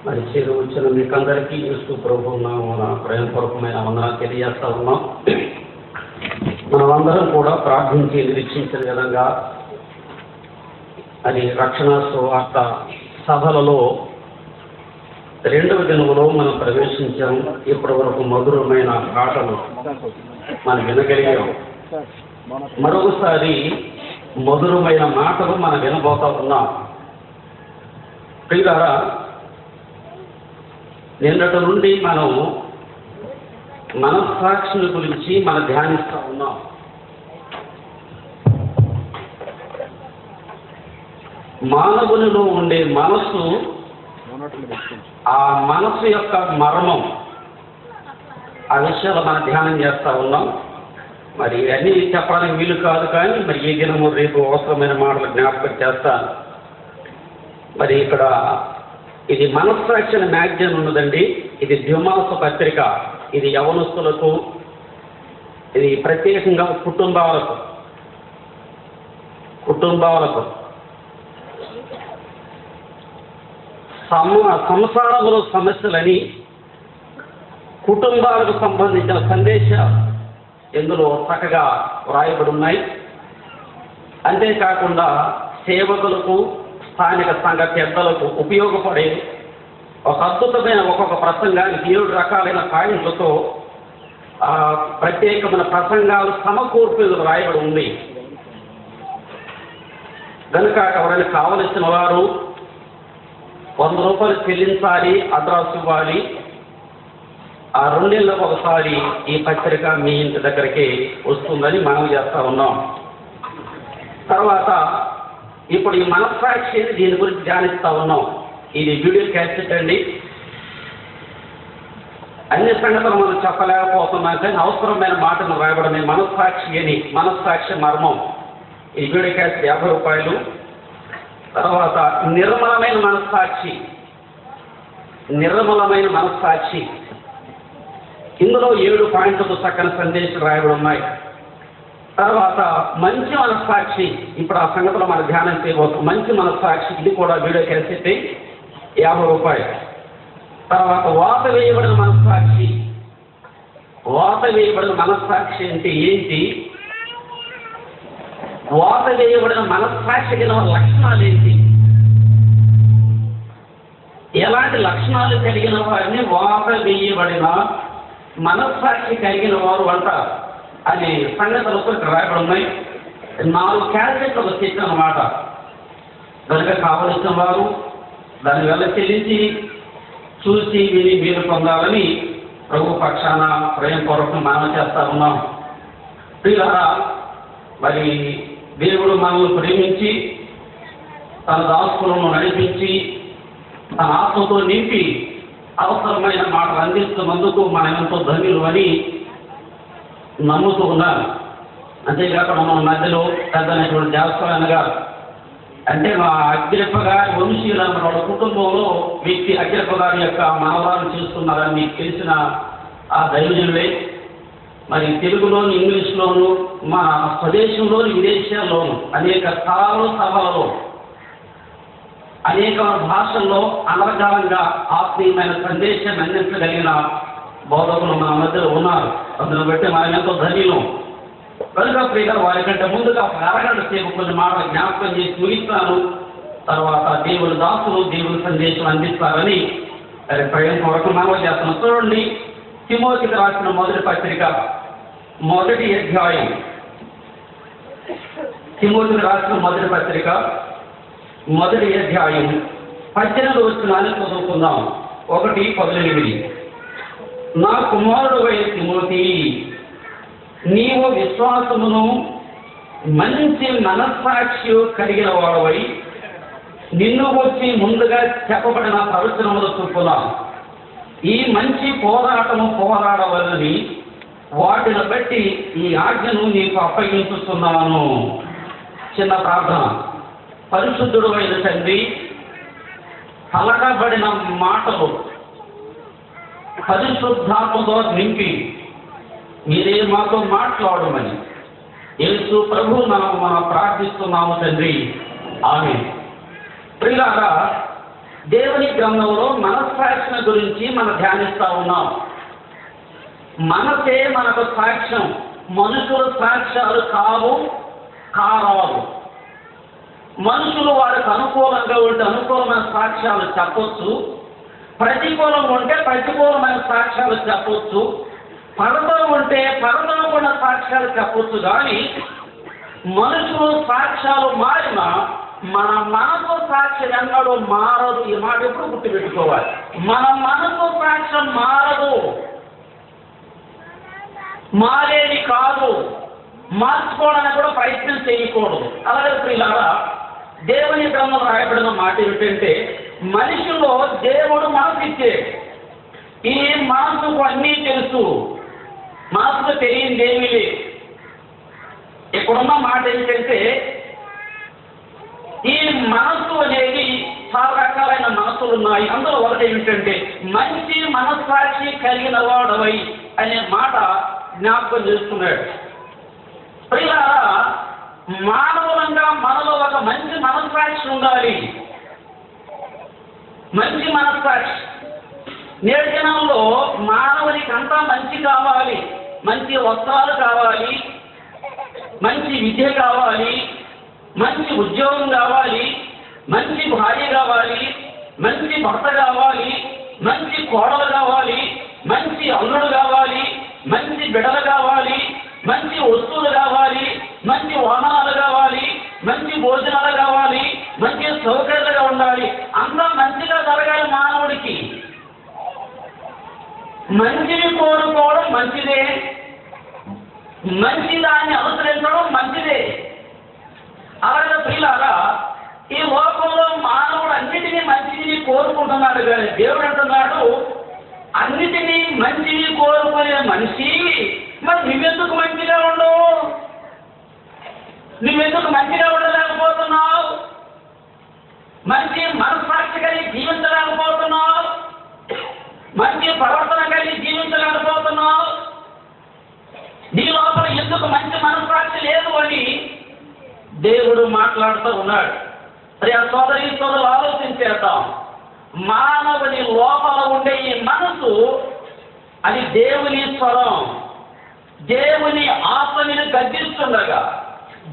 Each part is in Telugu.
మరి చేరు వచ్చిన మీకందరికీ యేసు ప్రభువు నామమున ప్రేమపూర్వకమైన వందనాలు తెలియజేస్తా ఉన్నాం. మనమందరం కూడా ప్రార్థించి నిరీక్షించిన విధంగా అది రక్షణ సువార్త సభలలో రెండవ దినములో మనం ప్రవేశించాం. ఇప్పటి వరకు మధురమైన పాటలు మనం వినగలిగాం. మరొకసారి మధురమైన మాటలు మనం వినబోతా ఉన్నాం. ప్రియులారా, నిన్నటి నుండి మనం మనస్సాక్షిని గురించి మనం ధ్యానిస్తూ ఉన్నాం. మానవునిలో ఉండే మనస్సు, ఆ మనస్సు యొక్క మర్మం, ఆ విషయాలు మనం ధ్యానం చేస్తూ ఉన్నాం. మరి అన్నీ చెప్పడానికి వీలు కాదు, కానీ మరి ఈ దినము రేపు అవసరమైన మాటలు జ్ఞాపకం చేస్తాను. మరి ఇక్కడ ఇది మనస్సాక్షి అనే మ్యాగజైన్ ఉన్నదండి. ఇది ద్విమాస పత్రిక. ఇది యవనస్తులకు, ఇది ప్రత్యేకంగా కుటుంబాలకు సంసారంలో సమస్యలని, కుటుంబాలకు సంబంధించిన సందేశాలు ఇందులో చక్కగా వ్రాయబడి ఉన్నాయి. అంతేకాకుండా సేవకులకు, స్థానిక సంఘ పెద్దలకు ఉపయోగపడే ఒక అద్భుతమైన ఒక్కొక్క ప్రసంగానికి 7 రకాలైన పాయింట్లతో ప్రత్యేకమైన ప్రసంగాలు సమకూర్పు రాయబడి ఉంది. కనుక ఎవరైనా కావలసిన వారు 100 రూపాయలు చెల్లించాలి, అడ్రస్ ఇవ్వాలి. ఆ 2 నెలలకు ఒకసారి ఈ పత్రిక మీ ఇంటి దగ్గరికి వస్తుందని మనం చేస్తూ ఉన్నాం. తర్వాత ఇప్పుడు ఈ మనస్సాక్షిని దీని గురించి ధ్యానిస్తూ ఉన్నాం. ఇది వీడియో క్యాసెట్ అండి. అన్ని సంగతులు మనం చెప్పలేకపోతున్నాం, కానీ అవసరమైన మాటలు రాయబడమే మనస్సాక్షి అని, మనస్సాక్షి మర్మం. ఈ వీడియో క్యాసెట్ 50 రూపాయలు. తర్వాత నిర్మలమైన మనస్సాక్షి. ఇందులో 7 పాయింట్లతో చక్కని సందేశాలు రాయబడి ఉన్నాయి. తర్వాత మంచి మనస్సాక్షి. ఇప్పుడు ఆ సంగతిలో మనం ధ్యానం చేయబోతున్నాం. మంచి మనస్సాక్షి, ఇది కూడా వీడియో క్యాసెట్ 50 రూపాయలు. తర్వాత వాత వేయబడిన మనస్సాక్షి అంటే ఏంటి? వాత వేయబడిన మనస్సాక్షి కలిగిన లక్షణాలు ఏంటి? ఎలాంటి లక్షణాలు కలిగిన వారిని వాత వేయబడిన మనస్సాక్షి కలిగిన వారు అంటారు అని సంగతులతో ఇక్కడ రాయబడి ఉన్నాయి. 4 క్యాసెట్లు వచ్చేసాయి అన్నమాట. కనుక కావలసిన వారు దాని వల్ల చెల్లించి చూసి విని మీరు పొందాలని ప్రభు పక్షాన ప్రేమపూర్వకం మనం చేస్తా ఉన్నాం. ప్రియులారా, మరి దేవుడు మనల్ని ప్రేమించి తన దాసులను నడిపించి తన ఆత్మతో నింపి అవసరమైన మాటలు అందిస్తున్నందుకు మనం ఎంతో ధన్యులు అని నమ్ముతూ ఉన్నాను. అంతేకాకుండా మన మధ్యలో పెద్దనటువంటి దేవస్థానం గారు, అంటే మా అగ్రప్ప గారి వంశీయులన్న వాళ్ళ కుటుంబంలో వ్యక్తి అగ్రప్ప గారి యొక్క మనవరాలు చేస్తున్నారని మీకు తెలిసిన ఆ దైవజనులే. మరి తెలుగులోను, ఇంగ్లీష్లోను, మా స్వదేశంలోని విదేశాల్లోను అనేక స్థలాలు, సభలలో, అనేక భాషల్లో అనర్గళంగా ఆత్మీయమైన సందేశాన్ని అందించగలిగిన బోధకులు మన మధ్యలో ఉన్నారు. అందును బట్టి మనం ఎంతో ధన్యులు. కనుక ప్రియుల వారికంటే ముందుగా ఒక అరగంట సేపు కొన్ని మాటలు జ్ఞాపకం చేసి ముగిస్తాను. తర్వాత దేవుని దాసులు దేవుని సందేశం అందిస్తారని ప్రేమపూర్వకం మనం చేస్తున్నాం. చూడండి, తిమోతికి రాసిన మొదటి పత్రిక 1వ అధ్యాయం. తిమోతికి రాసిన మొదటి పత్రిక 1వ అధ్యాయం 18 వచనాన్ని చదువుకుందాం. 1:18. నా కుమారుడు అయిన తిమోతి, నీవు విశ్వాసమును మంచి మనస్సాక్షి కలిగిన వాడవై నిన్ను వచ్చి ముందుగా చెప్పబడిన ప్రవచనముల చొప్పున ఈ మంచి పోరాటము పోరాడవలని వాటిని బట్టి ఈ ఆజ్ఞను నీకు అప్పగించుతున్నాను. చిన్న ప్రార్థన. పరిశుద్ధుడు అయిన తండ్రి, పలకబడిన మాటలు పరిశుద్ధాత్మతో నింపి మీరే మాతో మాట్లాడమని యేసు ప్రభు నామమున ప్రార్థిస్తున్నాము తండ్రి. ఆమేన్. ప్రియులారా, దేవుని గ్రంథంలో మనస్సాక్షిని గురించి మనం ధ్యానిస్తూ ఉన్నాం. మనసే మనకు సాక్ష్యం. మనుషుల సాక్ష్యాలు కారాలు. మనుషులు వారికి అనుకూలంగా ఉంటే అనుకూలమైన సాక్ష్యాలు చెప్పొచ్చు, ప్రతికూలం ఉంటే ప్రతికూలమైన సాక్ష్యాలు చెప్పొచ్చు, పరదం ఉంటే పరదం ఉన్న సాక్ష్యాలు చెప్పొచ్చు. కానీ మనుషులు సాక్ష్యాలు మారినా మన మనసు సాక్ష్యం ఎన్నడూ మారదు. ఈ మాట ఎప్పుడు గుర్తుపెట్టుకోవాలి. మన మనసు సాక్ష్యం మారదు, మారేది కాదు. మార్చుకోవడానికి కూడా ప్రయత్నం చేయకూడదు. అలాగే ప్రియులారా, దేవుని గ్రంథంలో రాయబడిన మాట ఏమిటంటే, మనిషిలో దేవుడు మనసు ఇచ్చాడు. ఈ మనసుకు అన్నీ తెలుసు, మనసుకు తెలియనిది ఏమీ లేదు. ఇక్కడున్న మాట ఏంటంటే, ఈ మనస్సు అనేది చాలా రకాలైన మనసులు ఉన్నాయి. అందులో ఒకటి ఏమిటంటే, మంచి మనస్సాక్షి కలిగిన వాడవై అనే మాట జ్ఞాపకం చేస్తున్నాడు. ప్రియులారా, మానవులంగా మనలో ఒక మంచి మనస్సాక్షి ఉండాలి. మంచి మనస్సాక్షి. నేటి దినంలో మానవునికి అంతా మంచి కావాలి. మంచి వస్త్రాలు కావాలి, మంచి విద్య కావాలి, మంచి ఉద్యోగం కావాలి, మంచి భార్య కావాలి, మంచి భర్త కావాలి, మంచి కోడలు కావాలి, మంచి అల్లుడు కావాలి, మంచి బిడలు కావాలి, మంచి వస్తువులు కావాలి, మంచి వాహనాలు కావాలి, మంచి భోజనాలు కావాలి, మంచి సౌకర్యాలుగా ఉండాలి. అంతా మంచిగా జరగాలి. మానవుడికి మంచిని కోరుకోవడం మంచిదే, మంచి దాన్ని అనుసరించడం మంచిదే. అలాగే ప్రియులారా, ఈ లోకంలో మానవుడు అన్నిటినీ మంచిని కోరుకుంటున్నాడు. కానీ దేవుడు అంటున్నాడు, అన్నిటినీ మంచిని కోరుకునే మనిషి, మరి నువ్వెందుకు మంచిగా ఉండవు? నువ్వెందుకు మంచిగా ఉండలేకపోతున్నావు? మంచి మనస్సాక్షి కలిగి జీవించలేకపోతున్నావు? మంచి ప్రవర్తన కలిగి జీవించలేకపోతున్నావు? నీ లోపల ఎందుకు మంచి మనస్సాక్షి లేదు అని దేవుడు మాట్లాడుతూ ఉన్నాడు. మరి ఆ సోదరి సోదరులు ఆలోచించేద్దాం. మానవుని లోపల ఉండే ఈ మనసు, అది దేవుని స్వరం. దేవుని ఆత్మని గద్దిస్తుండగా,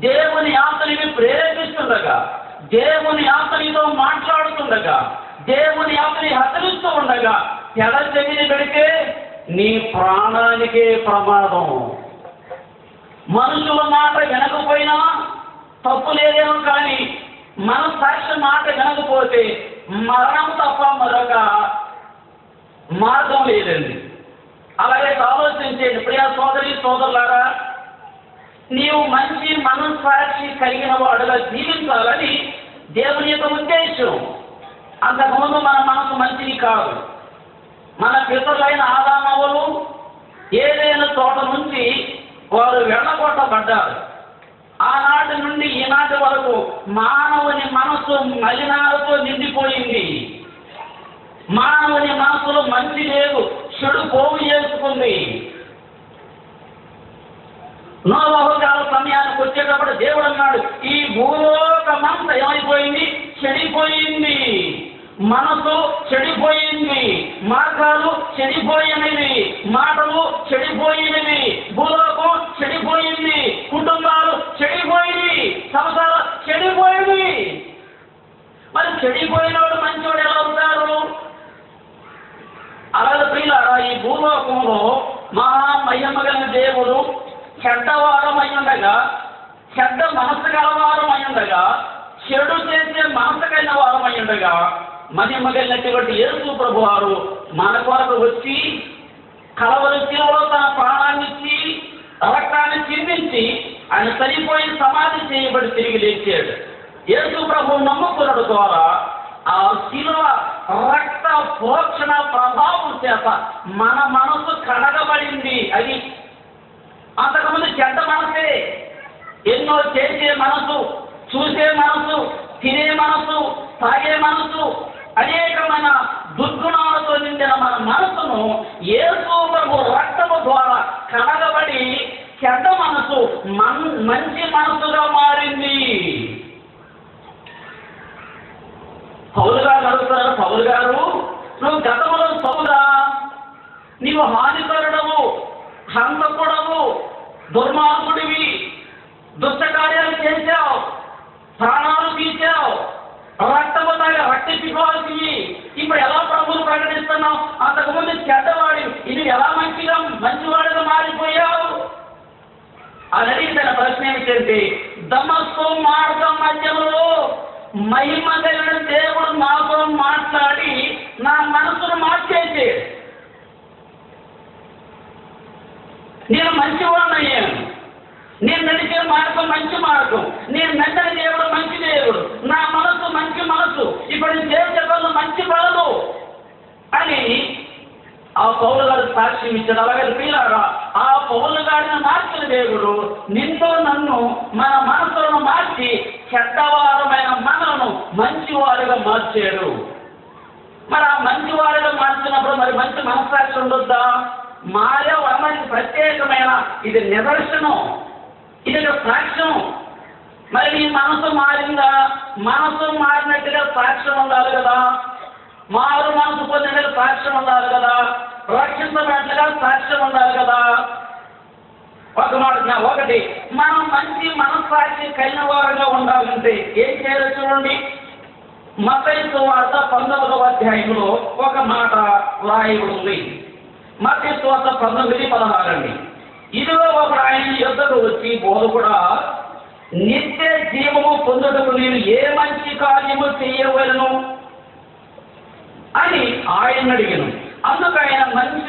దేవుని ఆత్మని ప్రేరేపిస్తుండగా, దేవుని ఆత్మనితో మాట్లాడుతుండగా, దేవుని ఆత్మని హెచ్చరిస్తూ ఉండగా తెర చెవిని పెడితే నీ ప్రాణానికే ప్రమాదం. మనుషుల మాట వినకపోయినా తప్పు లేదేమో, కానీ మనస్సాక్షి మాట వినకపోతే మరణం తప్ప మరొక మార్గం లేదండి. అలాగే ఆలోచించండి ప్రియ సోదరి సోదరులారా, నీవు మంచి మనస్సాక్షి కలిగిన వాడుగా జీవించాలని దేవుని యొక్క ఉద్దేశం. అంతకుముందు మన మనసు మంచిది కాదు. మన పితరులైన ఆదామవులు ఏదైనా తోట నుంచి వారు వెళ్ళగొట్టబడ్డారు. ఆనాటి నుండి ఈనాటి వరకు మానవుని మనసు మలినాలతో నిండిపోయింది. మానవుని మనసులో మంచి లేదు, చెడు పోగు చేసుకుంది. నోవహు కాల సమయానికి వచ్చేటప్పుడు దేవుడు అన్నాడు, ఈ భూలోకమంతా ఏమైపోయింది? చెడిపోయింది. మనసు చెడిపోయింది, మార్గాలు చెడిపోయినవి, మాటలు చెడిపోయినవి, భూలోకం చెడిపోయింది, కుటుంబాలు చెడిపోయింది, సంసారం చెడిపోయింది. మరి చెడిపోయినవాడు మంచివాడు ఎలా అవుతారు? అలాగే ప్రియులారా, ఈ భూలోకంలో మహామహిమగల దేవుడు చెడ్డవారమై ఉండగా, చెడ్డ మనసు గలవారమై ఉండగా, చెడు చేసే మనసుకైన వారమై ఉండగా, మహిమగలిగినటువంటి యేసు ప్రభు వారు మన కొరకు వచ్చి కలవరి శిలువలో తన ప్రాణాన్ని ఇచ్చి రక్తాన్ని చిందించి ఆయన చనిపోయి సమాధి చేయబడి తిరిగి లేచాడు. యేసు ప్రభు నమ్ముకున్నడు ద్వారా ఆ శిలువ రక్త ప్రోక్షణ ప్రభావం చేత మన మనసు కడగబడింది. అది అంతకుముందు చెడ్డ మనసే, ఎన్నో చేసే మనసు, చూసే మనసు, తినే మనసు, తాగే మనసు, అనేకమైన దుర్గుణాలతో నిండిన మన మనసును యేసు ప్రభు రక్తము ద్వారా కడగబడి చెడ్డ మనసు మంచి మనసుగా మారింది. పౌలు గారు అడుగుతున్నారు, పౌలు గారు నువ్వు గతంలో సౌలా, నీవు హానికరుడవు, హంతకుడవు, దుర్మార్గుడివి, దుష్ట కార్యాలు చేశావు, ప్రాణాలు తీసావు, రక్తము తాగా రక్త పిపాసివి, ఇప్పుడు ఎలా ప్రభువును ప్రకటిస్తున్నావు? అంతకుముందు చెడ్డవాడి, ఇది ఎలా మంచివాడిగా మారిపోయావు అని అడిగిన ప్రశ్న ఏమిటంటే, దమస్కు మార్గం మధ్యలో మహిమ కలిగిన దేవుడు నాతో మాట్లాడి నా మనసును మార్చేసి నేను మంచివాడినయ్యాను. నేను నడిచే మార్గం మంచి మార్గం, నేను నడిచిన దేవుడు మంచి దేవుడు, నా మనసు మంచి మనసు, ఇప్పుడు నేను చేసే పనులు మంచి పనులు అని ఆ పౌలు గారు సాక్ష్యం ఇచ్చాడు. అలాగే ప్రియులారా, ఆ పౌలు గారిని మార్చిన దేవుడు నిన్ను నన్ను మన మనసులను మార్చి చెడ్డవారమైన మనలను మంచివారుగా మార్చాడు. మరి ఆ మంచివారుగా మార్చినప్పుడు మరి మంచి మనస్సాక్షి ఉండొద్దా? మారే వర్ణకి ప్రత్యేకమైన ఇది నిదర్శనం, ఇది సాక్ష్యం. మరి నీ మనసు మారిందా? మనసు మారినట్టుగా సాక్ష్యం ఉండాలి కదా, మారు మనసు పొందినట్టుగా సాక్ష్యం ఉండాలి కదా, రక్షించబడినట్టుగా సాక్ష్యం ఉండాలి కదా. ఒక మాట ఒకటి, మనం మంచి మనస్సాక్షి కలిగిన వారుగా ఉండాలంటే ఏం చేయాలో చూడండి. మత్తయి సువార్త 19వ అధ్యాయంలో ఒక మాట రాయబడి ఉంది. మత్తయి సువార్త 19:16 అండి. ఇదిగో ఒక ఆయన యొద్దకు వచ్చి, బోధకుడా, నిత్య జీవము పొందుటకు నేను ఏ మంచి కార్యము చేయవలను అని ఆయన అడిగాను. అందుకు ఆయన, మంచి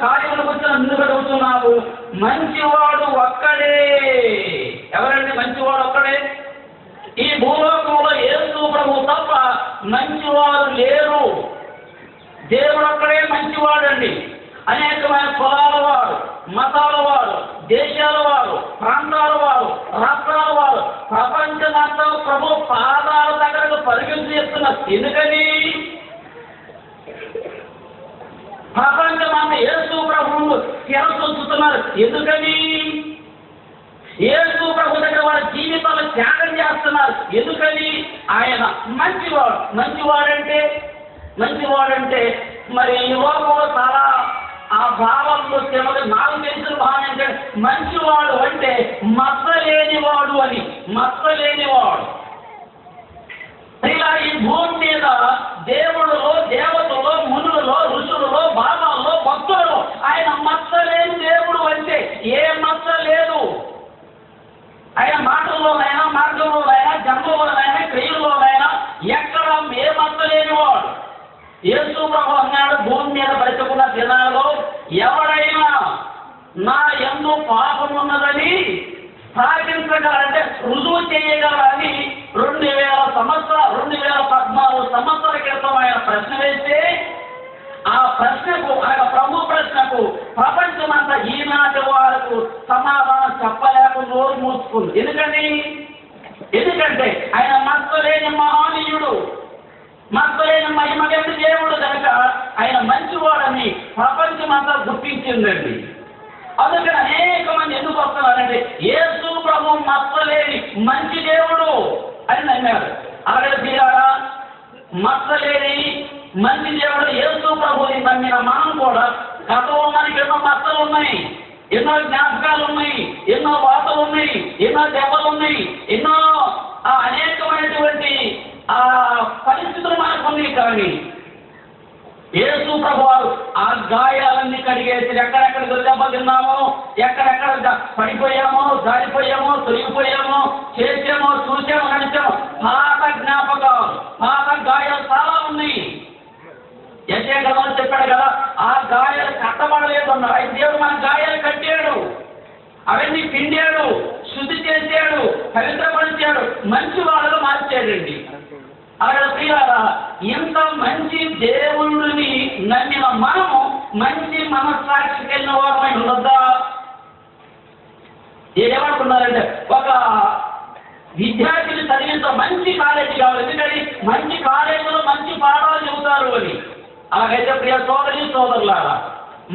కార్యముల గురించి ఎందుకు అడుగుతున్నావు? మంచివాడు ఒక్కడే. ఎవరండి మంచివాడు? ఒక్కడే. ఈ భూలోకంలో యేసు ప్రభువు తప్ప మంచివారు లేరు. దేవుడు ఒక్కడే మంచివాడండి. అనేకమైన కులాల వారు, మతాల వారు, దేశాల వారు, ప్రాంతాల వారు, రాష్ట్రాల వారు ప్రపంచమంతా ప్రభు పాదాల దగ్గరకు పరిగెత్తి చేస్తున్నారు. ఎందుకని? ప్రపంచమంతా యేసు ప్రభువును శిరస్సుతున్నారు. ఎందుకని? యేసు ప్రభు దగ్గర వారి జీవితాలు త్యాగం చేస్తున్నారు. ఎందుకని? ఆయన మంచివాడు. మంచివాడంటే మరి ఈ లోకంలో చాలా ఆ భావంలో వచ్చే నాకు తెలిసిన భావం ఏంటంటే, మంచివాడు అంటే మచ్చలేనివాడు అని. మచ్చలేనివాడు. ఇలా ఈ భూమి మీద దేవుడులో, దేవతలో, మునులలో, ఋషులలో, బాబాల్లో, భక్తులలో ఆయన మచ్చలేని దేవుడు అంటే ఏ మచ్చ లేదు. ఆయన మాటల్లోనైనా, మార్గంలోనైనా, జన్మలోనైనా, క్రియల్లోనైనా ఎక్కడ ఏ మచ్చ లేనివాడు. యేసు ప్రభు అన్నాడు, భూమి మీద బ్రతుకున్న దినాల్లో ఎవడైనా నా యందు పాపం ఉన్నదని స్థాపించగలంటే, రుజువు చేయగలని 2014 సంవత్సరాల క్రితం ఆయన ప్రశ్న వేస్తే, ఆ ప్రశ్నకు ఆయన ప్రభు ప్రశ్నకు ప్రపంచమంతా ఈనాటి వారికి సమాధానం చెప్పలేక నోరు మూసుకుంది. ఎందుకంటే ఆయన మచ్చలేని మహనీయుడు, మచ్చలేని మహిమగల దేవుడు కనుక ఆయన మంచివాడని ప్రపంచమంతా గుర్తించిందండి. అందుకని అనేక మంది ఎందుకు వస్తున్నారంటే, యేసు ప్రభు మచ్చలేని మంచి దేవుడు అని నమ్మారు. అలాగే తీరారా, మచ్చలేని మంచి దేవుడు యేసు ప్రభుని నమ్మిన మనం కూడా గతంలో మనకి ఎన్నో మచ్చలు ఉన్నాయి, ఎన్నో జ్ఞాపకాలు ఉన్నాయి, ఎన్నో వార్తలు ఉన్నాయి, ఎన్నో దెబ్బలు ఉన్నాయి, ఎన్నో అనేకమైనటువంటి పరిస్థితులు మనకు ఉన్నాయి. కానీ యేసు ప్రభువారు ఆ గాయాలన్నీ కడిగేసి ఎక్కడెక్కడ దెబ్బ తిన్నామో, ఎక్కడెక్కడ పడిపోయామో, జారిపోయామో, తొలగిపోయామో, చేసామో, చూసామో, నడిచామో పాత జ్ఞాపకాలు, పాత గాయాలు చాలా ఉన్నాయి. యెషయా చెప్పాడు కదా, ఆ గాయాలు కట్టబడలేదు అన్నాడు. ఆయన దేవుడు మన గాయాలు కట్టాడు, అవన్నీ పిండాడు, శుద్ధి చేశాడు, పవిత్రపరిచాడు, మంచి వాళ్ళగా మార్చాడండి. అలాగే ప్రియారా, ఇంత మంచి దేవుడిని నమ్మిన మనము మంచి మనస్సాక్షికి వెళ్ళిన వారమై ఉండొద్దా? ఏమనుకున్నారంటే, ఒక విద్యార్థిని చదివింత మంచి కాలేజీ కావాలి, ఎందుకని మంచి కాలేజీలో మంచి పాఠాలు చెబుతారు అని. అలాగైతే ప్రియ సోదరులారా,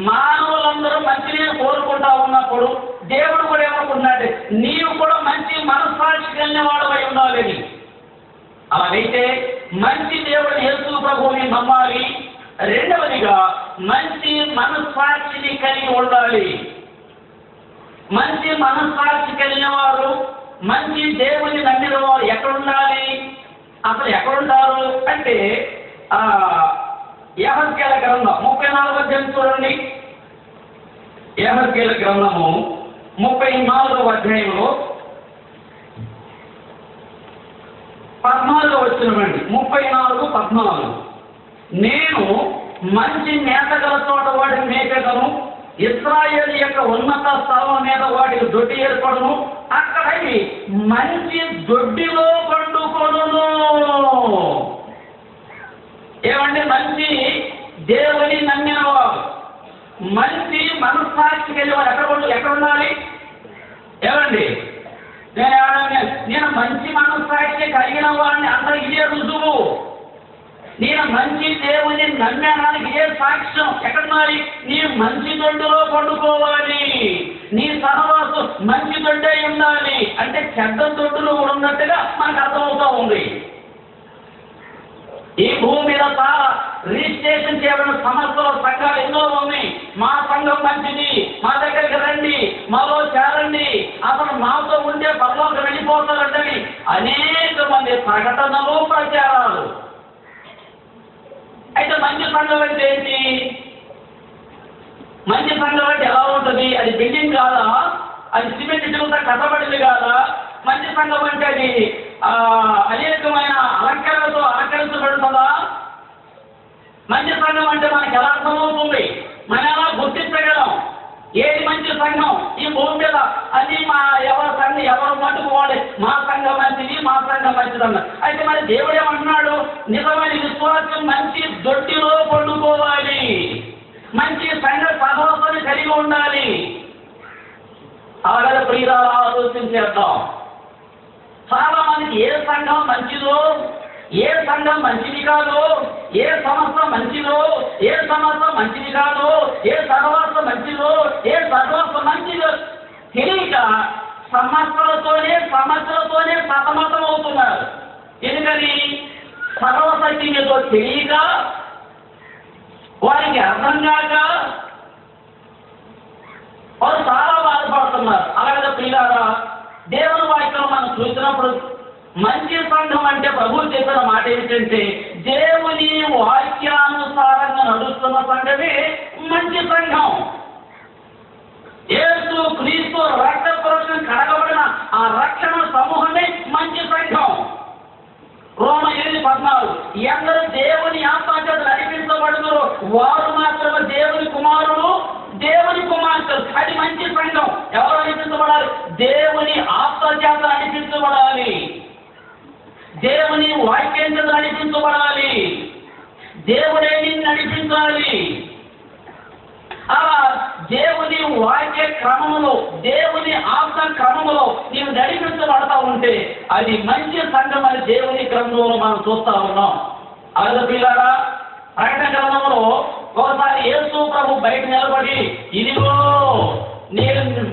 మానవులందరూ మంచిని కోరుకుంటా ఉన్నప్పుడు దేవుడు కూడా ఏమనుకున్నాడు, నీవు కూడా మంచి మనస్సాక్షి కలిగిన వాడవై ఉండాలని. అలాగైతే మంచి దేవుడు యేసు ప్రభువుని నమ్మాలి. రెండవదిగా మంచి మనస్సాక్షిని కలిగి ఉండాలి. మంచి మనస్సాక్షి కలిగిన వారు, మంచి దేవుని నమ్మిన వారు ఎక్కడుండాలి, అసలు ఎక్కడుంటారు అంటే యెహెజ్కేలు గ్రంథం 34వ అధ్యాయం చూడండి. యెహెజ్కేలు గ్రంథము 34వ అధ్యాయంలో 14వ వచనమండి. 34:14 నేను మంచి మేతగల చోట వాటిని మేపెదను, ఇశ్రాయేలు యొక్క ఉన్నత స్థలం మీద వాటికి దొడ్డి ఏర్పడును, అక్కడ మంచి దొడ్డిలో పండుకొనును. ఏమంటే మంచి దేవుని నమ్మిన వారు, మంచి మనస్సాక్షి కలిగిన వారు ఎక్కడ ఉండాలి? ఏమండి నేను మంచి మనస్సాక్షి కలిగిన వాడిని అందరూ ఇదే రుజువు. నేను మంచి దేవుని నమ్మడానికి ఇదే సాక్ష్యం. ఎక్కడున్నాలి? నీ మంచి దొడ్డులో పండుకోవాలి. నీ సహవాసం మంచి దొడ్డే ఉండాలి. అంటే చెడ్డ దొడ్డులో ఉన్నట్టుగా మనకు అర్థమవుతూ ఉంది. ఈ భూమి మీద చాలా రిజిస్ట్రేషన్ చేయబడిన సంస్థలు, సంఘాలు ఎన్నో ఉన్నాయి. మా సంఘం మంచిది, మా దగ్గరికి రండి, మాలో చేరండి, అసలు మాతో ఉండే పరలోకి వెళ్ళిపోతారంటని అనేక మంది ప్రకటనలు, ప్రచారాలు. అయితే మంచి సంఘం అంటే ఏంటి? మంచి సంఘం అంటే ఎలా ఉంటుంది? అది బిల్డింగ్ కాదా? అది సిమెంట్ ఇటుకలతో కట్టబడింది కాదా? మంచి సంఘం అంటే అది అనేకమైన అలంకరణతో అలంకరించబడుతుందా? మంచి సంఘం అంటే మనకి ఎలా అర్థమవుతుంది? మనం ఎలా గుర్తించగలం ఏది మంచి సంఘం? ఈ భూమి మీద అది ఎవరి సంఘం ఎవరు మట్టుకోవాలి, మా సంఘం మంచిది, మా సంఘం మంచిదన్న. అయితే మరి దేవుడు ఏమంటున్నాడు? నిజమైన విశ్వాసం మంచి దొడ్డిలో పండుకోవాలి, మంచి సంఘ సహవాసాన్ని కలిగి ఉండాలి. అలాగే ప్రియులారా ఆలోచించేద్దాం. చాలా మందికి ఏ సంఘం మంచిదో, ఏ సంఘం మంచిది కాదో, ఏ సంస్థ మంచిదో, ఏ సంస్థ మంచిది కాదో, ఏ సహవాసం మంచిదో, ఏ సహవాసం మంచిదో తెలియక సమస్యలతోనే సతమతం అవుతున్నారు. ఎందుకని? సర్వశక్తి మీదో తెలియక, వారికి అర్థం కాక వారు చాలా బాధపడుతున్నారు. అలాగే ప్రియులారా దేవుని వాక్యం మనం చూసినప్పుడు మంచి సంఘం అంటే ప్రభువు చెప్పిన మాట ఏమిటంటే దేవుని వాక్యానుసారంగా నడుస్తున్న సంఘమే మంచి సంఘం. యేసు క్రీస్తు రక్తపురుషం కడగబడిన ఆ రక్షణ సమూహమే మంచి సంఘం. రోమ 8:14 ఎందరూ దేవుని ఆత్మచేత నడిపించబడుతున్నారు వారు మాత్రమే దేవుని కుమారులు, దేవుని కుమార్తెలు. అది మంచి సంఘం. ఎవరు నడిపించబడాలి? దేవుని ఆత్మచేత నడిపించబడాలి, దేవుని వాక్యం చేత నడిపించబడాలి, దేవుడే నిన్ను నడిపించాలి. అలా దేవుని వాక్య క్రమంలో, దేవుని ఆత్మ క్రమంలో నీవు నడిపించబడతా ఉంటే అది మంచి సంఘం అని దేవుని గ్రంథంలో మనం చూస్తా ఉన్నాం. అలాగే పిల్లారా ప్రకటన గ్రంథంలో ఒకసారి యేసు ప్రభు బయట నిలబడి ఇదిగో నేను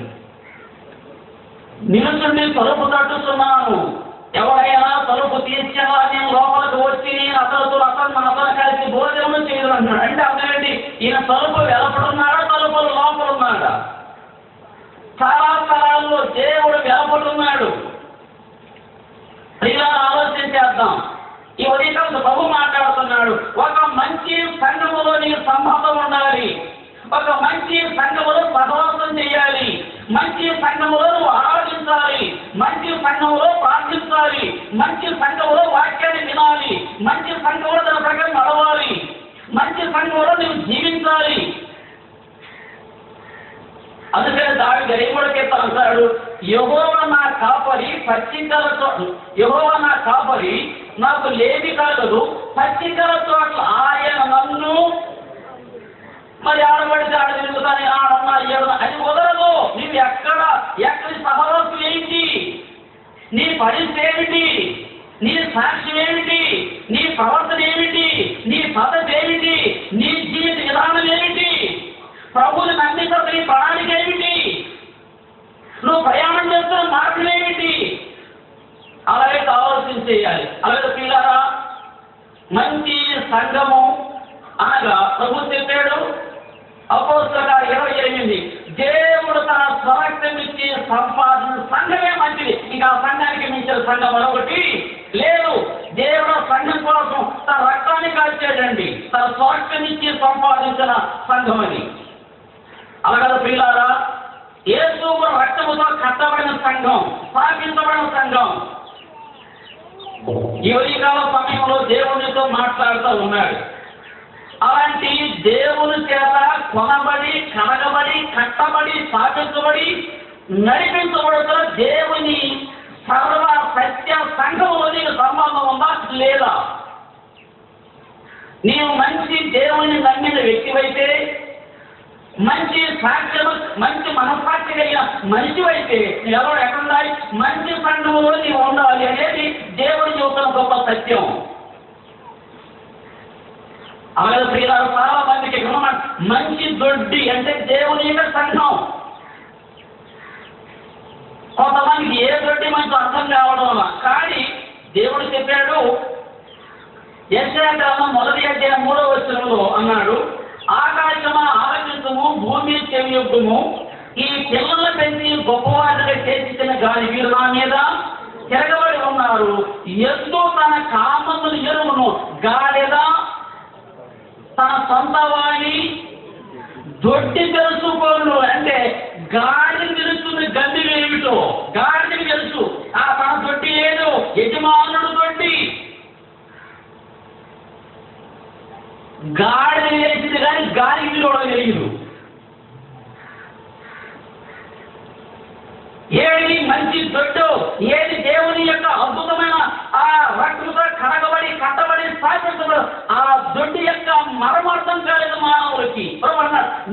నిలుచుండి తలుపు తట్టుతున్నాను, ఎవరైనా తలుపు తీర్చేలా నేను లోపలికి వచ్చి అతను కలిసి భోజనం చేయడం అంటున్నాడు. అంటే అర్థమేంటి? ఈయన తలుపు వెలపడున్నాడా, తలుపులు లోపల ఉన్నాడా? చాలా స్థలాల్లో దేవుడు వెలపడున్నాడు. ఇలా ఆలోచించేద్దాం. ఈ ఉదయం ప్రభు మాట్లాడుతున్నాడు. ఒక మంచి సంఘములో నీకు సంబంధం ఉండాలి, ఒక మంచి సంఘములో సహవాసం చేయాలి, మంచి సంఘములో నువ్వు ఆరాధించాలి, మంచి సంఘములో ప్రార్థించాలి, మంచి సంఘములో వాక్యాన్ని వినాలి, మంచి సంఘములో దాని ప్రకారం నడవాలి, మంచి సంఘములో నువ్వు జీవించాలి. అందుకని దావీదు కూడా చెప్తాను అంటాడు, యెహోవా నా కాపరి పచ్చికల చోట్ల, యెహోవా నా కాపరి నాకు లేమి కలగదు, పచ్చికల చోట్ల ఆయన నన్ను మరి ఆడబడితే ఆడ తిరుగుతాను, ఆడన్నా ఏడన్నా అది కుదరదు. నీవు ఎక్కడి సహవాసం ఏంటి, నీ పరిస్థితి ఏమిటి, నీ సాక్ష్యం ఏమిటి, నీ ప్రవర్తన ఏమిటి, నీ పద్ధతి ఏమిటి, నీ జీవిత విధానం ఏమిటి, ప్రభువుని నమ్మిన నీ ప్రణాళిక ఏమిటి, నువ్వు ప్రయాణం చేస్తున్న మార్గం ఏమిటి, అలాగే ఆలోచన చేయాలి. అలాగే పిల్ల అనగా ప్రభు చెప్పాడు అపోస్తలుల 28 దేవుడు తన స్వరక్తం ఇచ్చి సంపాదించిన సంఘమే మంచిది, ఇంకా సంఘానికి మించిన సంఘం మరొకటి లేదు. దేవుడు సంఘం కోసం తన రక్తాన్ని కాల్చాడండి, తన స్వరక్తం ఇచ్చి సంపాదించిన సంఘం అని. అలాగే ప్రియులారా, యేసు రక్తముతో కట్టబడిన సంఘం, స్థాపించబడిన సంఘం. ఈ ఉదయకాల సమయంలో దేవునితో మాట్లాడుతూ ఉన్నాడు. అలాంటి దేవుని చేత కొనబడి, కడగబడి, కట్టబడి, స్థాపించబడి, నడిపించబడుతున్న దేవుని సర్వ సత్య సంఘంలో నీకు సంబంధం ఉందా లేదా? నీవు మంచి దేవుని నమ్మిన వ్యక్తివైతే, మంచి సాక్ష్యము, మంచి మనస్సాక్షి కలిగిన మనిషివైతే ఎవరు ఎక్కడుండాలి? మంచి సంఘంలో నీవు ఉండాలి అనేది దేవుని చూస్తున్న గొప్ప సత్యం. అలాగే ప్రియులారా, చాలా మందికి మంచి దొడ్డి అంటే దేవుని యొక్క సంఘం. కొంతమందికి ఏ దొడ్డి మంచి అర్థం కావడం వల్ల. కానీ దేవుడు చెప్పాడు, యెషయా గ్రంథం 1:3 అన్నాడు, ఆకాశమా ఆలకించము, భూమి చెవియొగ్గుము, ఈ పిల్లలు పెంచి గొప్పవారిగా చేసిన గాలి వీరు నా మీద తిరగబడి ఉన్నారు. ఎద్దు తన కామమును ఎరువును, గాడిద తన సొంత వాణి దొడ్డి తెలుసుకోను. అంటే గాడిని తెలుస్తుంది గండి ఏమిటో, గాడికి తెలుసు తన దొడ్డి లేదు, యజమానుడు దొడ్డి. గాడిని వేసింది కానీ గాలికి కూడా తెలియదు. ఏది మంచి దొడ్డు, ఏది దేవుని యొక్క అద్భుతమైన ఆ రక్తంతో కడగబడి, కట్టబడి, స్థాపించబడి ఆ దొడ్డి యొక్క మరమర్థం కాలేదు మానవులకి.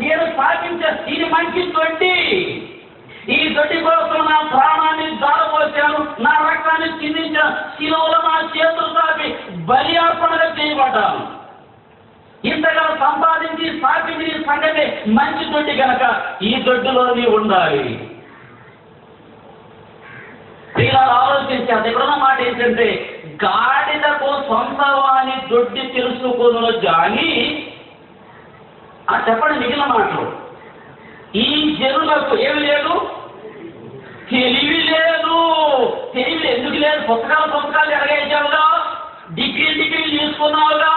నేను స్థాపించే ఇది మంచి దొడ్డి, ఈ దొడ్డి కోసం నా ప్రాణాన్ని దారపోసాను, నా రక్తాన్ని చిందించాను, శిలువలో నా చేతులు తాపి బలి అర్పణగా చేయబడ్డాను. ఇంతగా సంపాదించి స్థాపించి సంగతి మంచి దొడ్డి కనుక ఈ దొడ్డిలో నీవు ఉండాలి. ఇలా ఆలోచించారు. ఎప్పుడన్నా మాట ఏంటంటే, గాడిదకు సొంత వాని దొడ్డి తెలుసుకోను కానీ చెప్పండి మిగిలిన మాటలు. ఈ జనులకు ఏమి లేదు, తెలివి లేదు. తెలివి ఎందుకు లేదు? పుస్తకాలు ఎరగేసావుగా, డిగ్రీలు తీసుకున్నావుగా,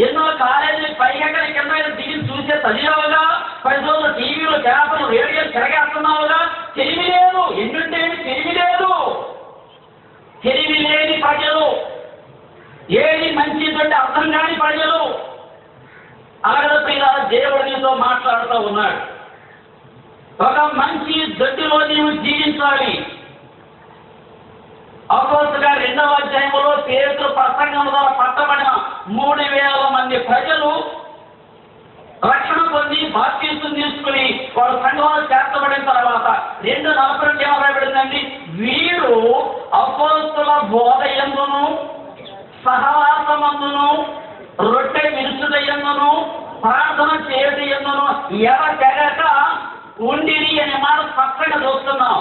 ఎన్నో కాలేజీ పైగా కింద దిగి చూసే చదివావుగా, 10 రోజులు టీవీలో చేపలు రేడియో తిరగేస్తున్నావుగా. తెలివి లేదు. ఎందుకంటే తెలివి లేదు. తెలివి లేని ప్రజలు, ఏది మంచిదంటే అర్థం కాని ప్రజలు. అలాగే దేవుడు నీతో మాట్లాడుతూ ఉన్నాడు. ఒక మంచి దొడ్డిలో నీవు జీవించాలి. అపోస్తలుల 2వ అధ్యాయంలో పేతురు ప్రసంగం ద్వారా పట్టబడిన 3000 మంది ప్రజలు రక్షణ పొంది బాప్తిసం తీసుకుని వారు సంఘంలో చేర్చబడిన తర్వాత 2:42 ఏమరాయబడిందండి, వీరు అపోస్తలుల బోధ యందును, సహవాసమందును, రొట్టె విరుచుట యందును, ప్రార్థన చేయుట యందును ఎడతెగక ఉండిరి అనే మాట స్పష్టంగా చూస్తున్నాం.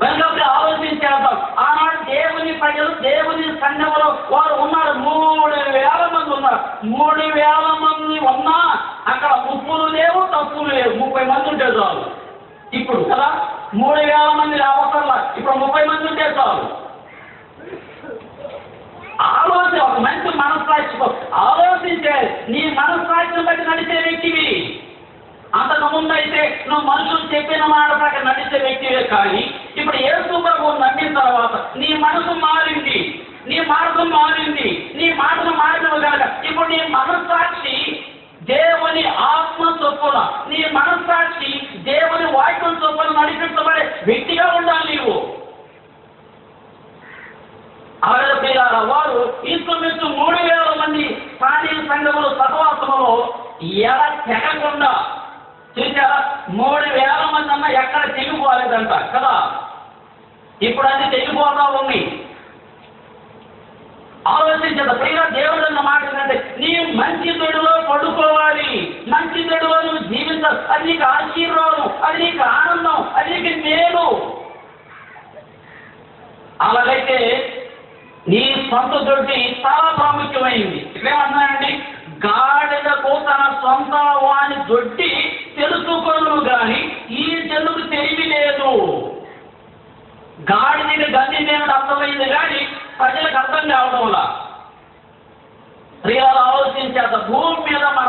వెనుక ఆలోచించేద్దాం. ఆనాడు దేవుని ప్రజలు, దేవుని సంఘంలో వారు ఉన్నారు. 3000 మంది ఉన్నారు. 3000 మంది ఉన్నా అక్కడ ఉప్పులు లేవు, తప్పులు లేవు. 30 మంది ఉంటే చాలు. ఇప్పుడు కదా 3000 మంది అవసరంలా, ఇప్పుడు 30 మంది ఉంటే చాలు. ఆలోచన, ఒక మంచి మనస్సాక్షితో ఆలోచించే, నీ మనస్సాక్షిని బట్టి నడిచే వ్యక్తివి. అంతకు ముందు అయితే నువ్వు మనుషులు చెప్పిన మాట ప్రకారం నడిచే వ్యక్తివే. కానీ ఇప్పుడు యేసు ప్రభువు నమ్మిన తర్వాత నీ మనసు మారింది, నీ మార్గం మారింది, నీ మాటలు మారినవి కనుక ఇప్పుడు నీ మనస్సాక్షి దేవుని ఆత్మ చొప్పున, నీ మనస్సాక్షి దేవుని వాక్యం చొప్పున నడిపించబడే వ్యక్తిగా ఉండాలి నీవు. అలాగే వారు ఇంచుమించు 3000 మంది స్థానిక సంఘములు సహవాసములో ఎలా తెగకుండా చూసారా. 3000 మంది అన్న ఎక్కడ తెగిపోలేదంట కదా. ఇప్పుడు అది తెగిపోతా ఉంది. ఆలోచించదు. ప్రియ దేవుడు అన్న మాట ఏంటంటే, నీ మంచి దొడిలో పడుకోవాలి, మంచి దొడిలో నువ్వు జీవించాలి. అది నీకు ఆశీర్వాదం, అది నీకు ఆనందం, అది నీకు మేలు. అలాగైతే నీ సొంత దొడ్డి చాలా ప్రాముఖ్యమైంది. ఇక్కడ దొడ్డి తెలుసుకొను గాని ఈ జనుకు తెలివి లేదు. గాడిదకి గంది దేవుడు అర్థమైంది కానీ ప్రజలకు అర్థం కావడంలా. ప్రియాలు ఆలోచించేత భూమి మీద మన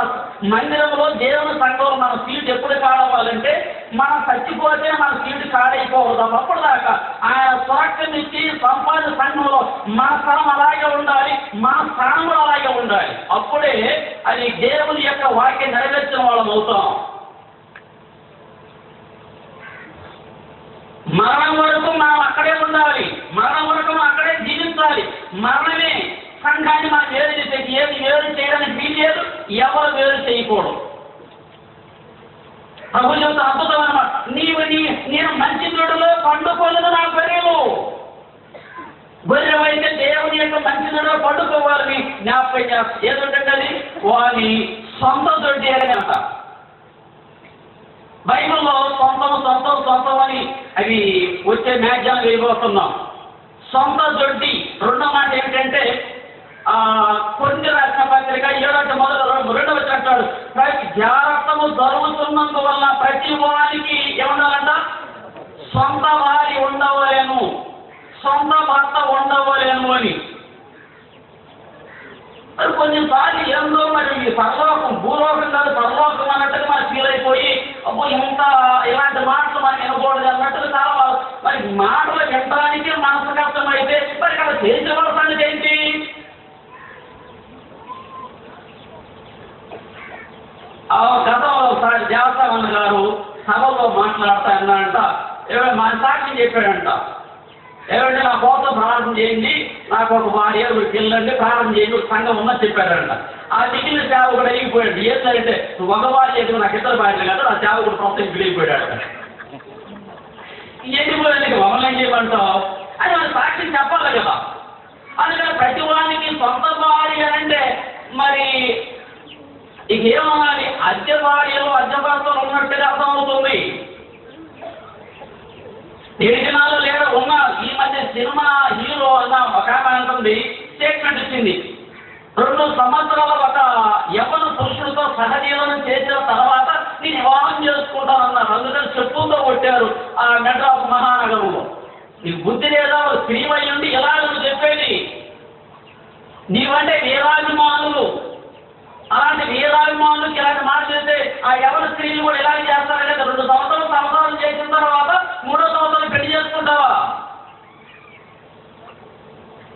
మందిరంలో దేవుని సంఘంలో మన సీటు ఎప్పుడు కావాలంటే మనం చచ్చిపోతే మన సీటు కాడైపోవద్దు. అప్పుడు దాకా ఆయన సురక్షణ ఇచ్చి సంపాదన సంఘంలో మన స్థలం అలాగే ఉండాలి, మన స్థానంలో అలాగే ఉండాలి. అప్పుడే అది దేవుని యొక్క వాక్యం నెరవేర్చిన వాళ్ళం అవుతాం. మరణం వరకు మనం అక్కడే ఉండాలి, మరణం వరకు మనం అక్కడే జీవించాలి. మరణమే సంఘాన్ని మనం వేరు చేసేది. ఏది వేరు చేయడానికి వీలేదు, ఎవరు వేరు చేయకూడదు. ప్రభు చెబుతా అద్భుతం అన్నమాట. నేను మంచి దొడ్డిలో పండుకోలేదు నా గొర్రెలు. గొర్రెవైతే దేవుని యొక్క మంచి దొడ్డిలో పండుకోవాలని జ్ఞాపకం చేస్తారు. ఏదంటే అది వారి సొంత దొడ్డి అని అంట. బైబిల్లో సొంతం అని అవి వచ్చే మ్యాగ్జాన్ వేయబోతున్నాం. సొంత దొడ్డి. రెండో మాట ఏంటంటే కొన్ని రాసిన పత్రిక 7:2 అంటాడు, జాగ్రత్తము జరుగుతున్నందువల్ల ప్రతి వారికి ఏమన్నారంట, సొంత వారి ఉండవలేను, సొంత భర్త ఉండవలేను అని. అది కొన్నిసార్లు ఏందో మరి పరలోకం భూలోకం కాదు పరలోకం అన్నట్టుగా మనకు ఫీల్ అయిపోయి అబ్బో ఇలాంటి మాటలు మనకి వినకూడదు అన్నట్టుగా చాలా మరి మాటలు వినడానికి మనసు కష్టమైతే మరి ఇక్కడ చేయించవలసింది ఏంటి? గతంలో ఒకసారి దేవస్థానం గారు సభలో మాట్లాడుతా అన్నాడంట. మన సాక్షి చెప్పాడంట, ఏమంటే నా కోసం ప్రారంభం చేయండి, నాకు ఒక భార్య పిల్లండి ప్రారంభం చేయండి, ఒక సంఘం ఉందని చెప్పాడంట. ఆ మిగిలిన సేవకుడు అయిపోయాడు. ఏంటంటే ఒక భార్య ఎదుగు నాకు ఇద్దరు భార్యలు కదా, ఆ సేవకుడు ప్రస్తుతం వెళ్ళిపోయాడు. వెళ్ళిపోయాడు మమ్మల్ని ఏం చేయమంటావు అని మన సాక్షి చెప్పాలి కదా. అందుకని ప్రతి వారికి సొంత భార్య అంటే మరి ఇక ఏమనాలి, అద్దె భార్యలు అద్దె భర్తలు ఉన్నట్టుగా అర్థమవుతుంది. దినాలు లేదా ఉన్నారు. ఈ మధ్య సినిమా హీరో అన్న ఒక అంటుంది స్టేట్మెంట్ ఇచ్చింది, 2 సంవత్సరాల ఒక యవ్వన పురుషుడితో సహజీవనం చేసిన తర్వాత నేను వివాహం చేసుకుంటానన్నారు. అందుకని చెప్పులతో కొట్టారు ఆ మెడ్రాస్ మహానగరంలో. నీకు బుద్ధి లేదా, స్త్రీవై ఉండి ఎలా నువ్వు చెప్పేది? నీవంటే వీరాభిమానులు, అలాంటి వీరాభిమానులకి ఇలాంటి మాట చేస్తే ఆ యవన స్త్రీలు కూడా ఇలాగే చేస్తారు కదా. 2 సంవత్సరాలు చేసిన తర్వాత 3వ సంవత్సరం పెళ్లి చేసుకుంటావా?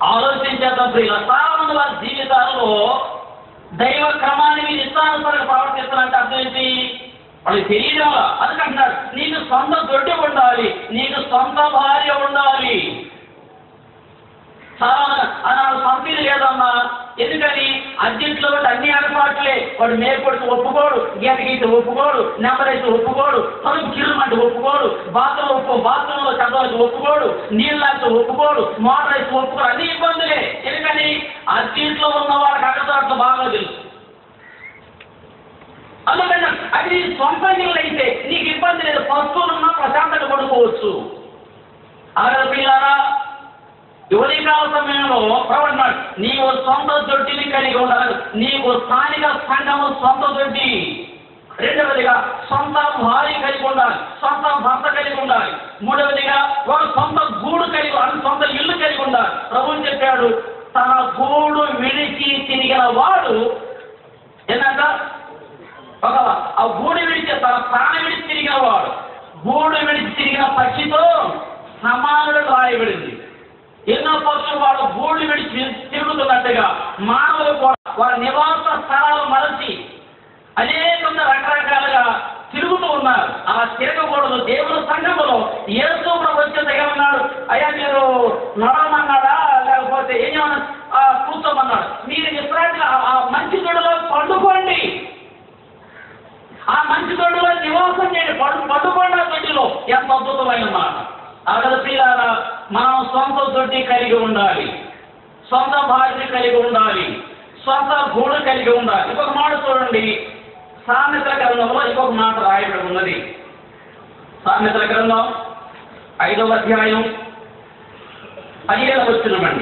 ఆలోచించేద్దాం ప్రియుల. చాలా మంది వారి జీవితాల్లో దైవ క్రమాన్ని మీరు ఇష్టానుసారంగా ప్రవర్తిస్తారంటే అర్థం ఏంటి? వాళ్ళకి తెలియడం. అందుకంటున్నాడు నీకు సొంత దొడ్డి ఉండాలి, నీకు సొంత భార్య ఉండాలి. చాలా పంపిణీ లేదమ్మా. ఎందుకని అద్దెంట్లో అన్ని ఏర్పాట్లే. వాడు మేల్కొడితే ఒప్పుకోడు, గీత గీత ఒప్పుకోడు, నెంబర్ అయితే ఒప్పుకోడు, తలుపు కిరుమంటే ఒప్పుకోడు, బాత్రూంలో చదవలసి ఒప్పుకోడు, నీళ్ళు అయితే ఒప్పుకోడు, మోటార్ అయితే ఒప్పుకోడు. అన్ని ఇబ్బందులే. ఎందుకని అద్దెంట్లో ఉన్న వాళ్ళకి అక్కడతో బాగా తెలుసు. అందుకని అది సొంత నీళ్ళు అయితే నీకు ఇబ్బంది లేదు, వస్తువులున్నా ప్రశాంతంగా పడుకోవచ్చు. అలాగే పిల్లారా, ఉదయకాల సమయంలో ప్రవన్నాడు నీవు సొంత దొడ్డిని కలిగి ఉండాలి. నీకు స్థానిక సంఘము సొంత దొడ్డి. రెండవదిగా సొంత భార్య కలిగి ఉండాలి, సొంత భర్త కలిగి ఉండాలి. మూడవదిగా వాడు సొంత గూడు సొంత ఇల్లు కలిగి ఉండాలి. ప్రభువు చెప్పాడు తన గూడు విడిచి తిరిగిన వాడు ఏంటంట, ఆ గూడు విడిచి తన ప్రాణం విడిచి తిరిగిన వాడు గూడు విడిచి తిరిగిన పక్షితో సమానుడు రాయబడింది. ఎన్నో పక్షులు వాళ్ళ గూడు విడిచి తిరుగుతున్నట్టుగా మానవులు కూడా వాళ్ళ నివాస స్థలాలు మరచి అనేకంగా రకరకాలుగా తిరుగుతూ ఉన్నారు. అలా తిరగకూడదు. దేవుని సంఘములో యేసు ప్రభు వచ్చే దగ్గర ఉన్నాడు. అయ్యా మీరు నడవమన్నాడా లేకపోతే ఏమన్నా కూర్చోమన్నాడు. మీరు విశ్రాంతి ఆ మంచి దొడ్డిలో పండుకోండి, ఆ మంచి దొడ్డిలో నివాసం చేయండి, పండుకోండి. ఆ దొడ్డిలో ఎంత అద్భుతమైన మాట. అక్కడ పిల్లారా మనం సొంత దొడ్డి కలిగి ఉండాలి, సొంత భార్య కలిగి ఉండాలి, సొంత గూడు కలిగి ఉండాలి. ఇంకొక మాట చూడండి, సామెతల గ్రంథంలో ఇంకొక మాట రాయబడి ఉన్నది. సామెతల గ్రంథం 5వ అధ్యాయం 15వ వచనం.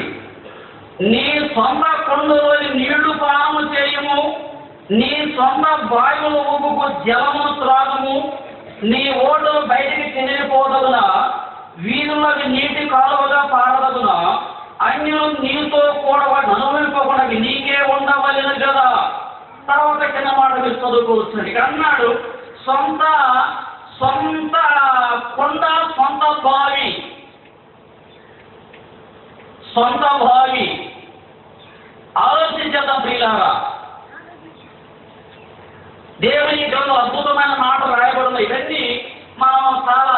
నీ సొంత కొండలోని నీళ్లు పానము చేయము, నీ సొంత బావిలో ఊపుకు జలమును త్రాగము, నీ ఓటలు బయటికి చెదిరిపోదగున, వీధులకి నీటి కాలువగా పారదగున, అన్యులు నీతో కూడా వాటిని అనుభవింపకుండా నీకే ఉండవలెను కదా. తర్వాత కింద మాట మీరు చదువుకోవచ్చు. ఇక్కడ అన్నాడు సొంత సొంత కొండ, సొంత బావి, సొంత బావి. ఆలోచించేద్దాం ప్రియులారా. దేవుని గ్రంథంలో అద్భుతమైన మాటలు రాయబడిన ఇవన్నీ మనం చాలా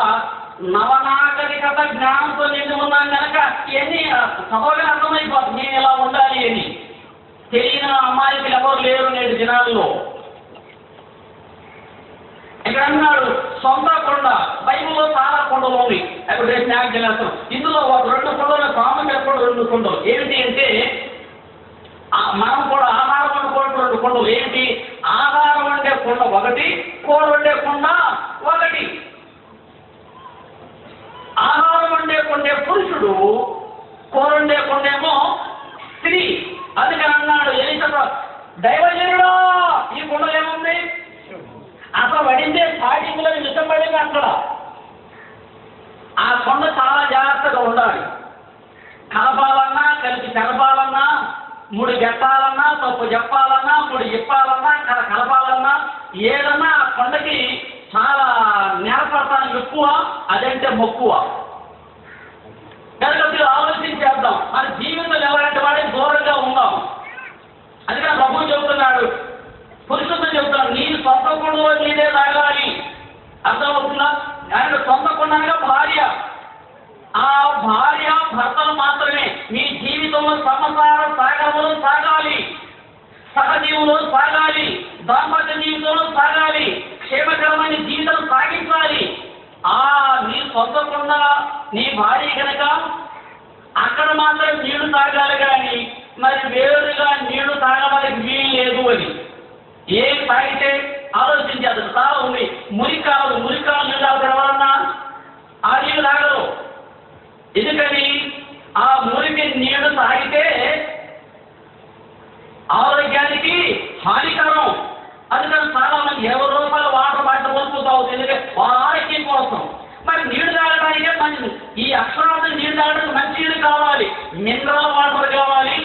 నవనాగరికత జ్ఞానంతో నిండి ఉన్నాం కనుక ఇవన్నీ సభగా అర్థమైపోతుంది. నేను ఎలా ఉండాలి అని తెలియని అమ్మాయికి ఎవరు లేరు నేటి దినాల్లో. ఇక్కడ అన్నాడు సొంత కొండ. బైబిల్లో చాలా కొండలు ఉన్నాయి. అక్కడ స్నాక్ చేస్తాం. ఇందులో ఒక 2 కొండలు, ప్రాముఖ్యత కూడా 2 కొండలు. ఏమిటి అంటే మనం కూడా ఆహారం వండుకోవడం 2 కొండలు. ఏంటి? ఆహారం వండే కొండ ఒకటి, కూర వండే కొండ ఒకటి. ఆహారం వండే కొండే పురుషుడు, కూర వండే కొండేమో స్త్రీ. అందుకని అన్నాడు ఎలీషా, దైవజనుడా ఈ కొండలు ఏముంది? అసలు పడిందే స్టార్టింగ్ లో విషం పడింది అక్కడ. ఆ కొండ చాలా జాగ్రత్తగా ఉండాలి. కలపాలన్నా, కలిపి కలపాలన్నా, 3 గెట్టాలన్నా, తప్పు చెప్పాలన్నా, 3 ఇప్పాలన్నా, కలపాలన్నా, ఏదన్నా ఆ కొండకి చాలా నేర్పడతానికి ఎక్కువ, అదంటే మక్కువ. కనుక మీరు ఆలోచించేద్దాం. మన జీవితంలో ఎవరంటే వాడికి దూరంగా ఉందాం. అందుకని ప్రభువు చెబుతున్నాడు, పురుషుడు చెబుతున్నాడు, నీ సొంత కొండలో నీదే తాగాలి. అర్థమవుతుందా? ఆయన సొంత కొండగా భార్య. ఆ భార్య భర్తలు మాత్రమే. మీ జీవితంలో సంసార సాగరంలో సాగాలి, సహజీవులో సాగాలి, దాంపత్య జీవితంలో సాగాలి, క్షేమకరమైన జీవితం సాగించాలి. నీ సొంత కొండ నీ భార్య కనుక అక్కడ మాత్రం నీళ్లు తాగాలి, కానీ మరి వేరుగా నీళ్లు తాగడానికి వీలు లేదు అని. ఏం తాగితే ఆలోచించి అది చాలా ఉంది. మురికాలు నీళ్ళు తాగుతారు ఎవరన్నా? ఆ నీళ్ళు తాగరు. ఎందుకని? ఆ మురికి నీళ్లు తాగితే ఆరోగ్యానికి హానికరం. అందుకని చాలా మంది 20 రూపాయల వాటర్ బాటిల్ కొనుక్కు తాగుతుంది. ఎందుకంటే వాళ్ళ ఆరోగ్యం కోసం. మరి నీళ్లు తాగడానికే మంచిది. ఈ అక్షరార్థం నీళ్లు తాగడానికి మంచి నీళ్ళు కావాలి, మినరల్ వాటర్ కావాలి,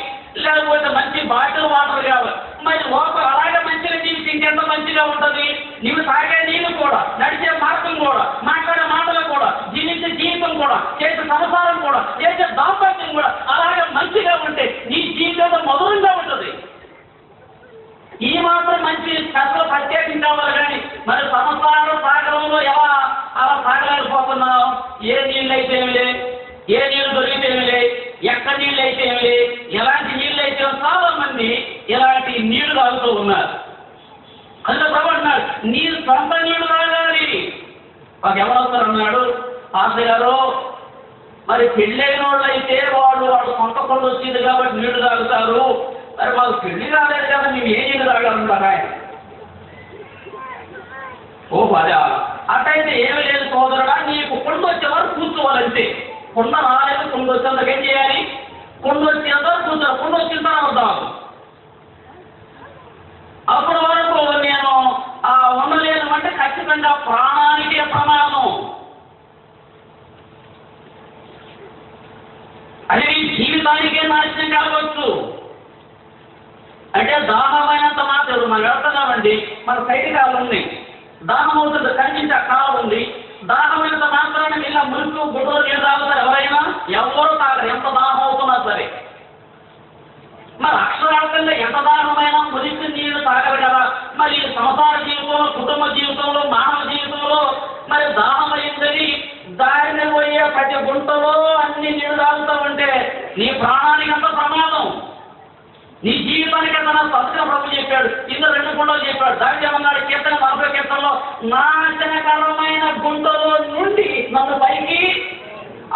లేకపోతే మంచి బాటిల్ వాటర్ కావాలి. మరి లోపల అలాగే మంచిగా జీవితం ఇంకెంత మంచిగా ఉంటుంది. నీవు తాగే నీళ్ళు కూడా, నడిచే మార్గం కూడా, మాట్లాడే మాటలు కూడా, జీవించే జీవితం కూడా, చేసే సంసారం కూడా, చేసే దాంపత్యం కూడా అలాగే మంచిగా ఉంటే నీ జీవితంలో మధురంగా ఉంటుంది. ఈ మాత్రం మంచి కథలు ప్రత్యేకం కావాలి. కానీ మరి సంసార సాగరంలో ఎలా అలా సాగలేకపోతున్నాం? ఏ నీళ్ళు అయితే ఏమిలే, ఏ నీళ్ళు దొరికితే ఏమిలే, ఎక్కడ నీళ్ళు అయితే ఏమిలే, ఎలాంటి నీళ్ళు అయితే చాలా మంది ఇలాంటి నీళ్లు తాగుతూ ఉన్నారు. అందులో ప్రభు అన్నాడు నీళ్ళు సొంత నీళ్లు తాగాలి. మాకు ఎవరవుతారు అన్నాడు పాస్టర్ గారు. మరి పెళ్ళైన వాళ్ళు అయితే వాడు సొంత కొండ వచ్చింది కాబట్టి నీళ్లు తాగుతారు. మరి మాకు పెళ్లి కాలేదు కదా, మేము ఏ నీళ్ళు తాగాలన్నారు ఆయన. అదే అట్టయితే ఏమి లేదు సోదరుడా, నీకు కొండ వచ్చే వరకు కూర్చోవాలంటే. కొండ రాలేదు, కొండ వచ్చేందుకు ఏం చేయాలి? కొండ వచ్చేంత వరకు కూర్చోవాలి. కొండ వచ్చిన తర్వాత అప్పటి వరకు నేను ఉండలేను అంటే ఖచ్చితంగా ప్రాణానికే ప్రమాదం. అది జీవితానికే నాశనం కావచ్చు. అంటే దాహమైనంత మాత్రం మనం వెళ్తున్నామండి, మన సైడ్ కాలు ఉంది, దాహం అవుతుంది, కనిపించే కాలు ఉంది. దాహమైనంత మాత్రాన్ని ఇలా మురికి గుడ్డలు నీళ్ళు తాగుతారు ఎవరైనా? ఎవరు తాగరు, ఎంత దాహం అవుతున్నా సరే. మరి అక్షరార్థంగా ఎంత దాహమైనా మురికి నీళ్లు తాగరు కదా. మరి సంసార జీవితంలో, కుటుంబ జీవితంలో, మానవ జీవితంలో మరి దాహం అయిందని దారిని పోయే ప్రతి గుంటలో అన్ని నీళ్లు తాగుతామంటే నీ ప్రాణానికి అంత ప్రమాదం, నీ జీవితానికి అంత. సత్య ప్రభు చెప్పాడు, ఇందులో 2 గుంటలు చెప్పాడు. దానికి ఏమన్నాడు? కీర్తన 40 కీర్తనలో, నాశనకరమైన గుంటలో నుండి నన్ను పైకి,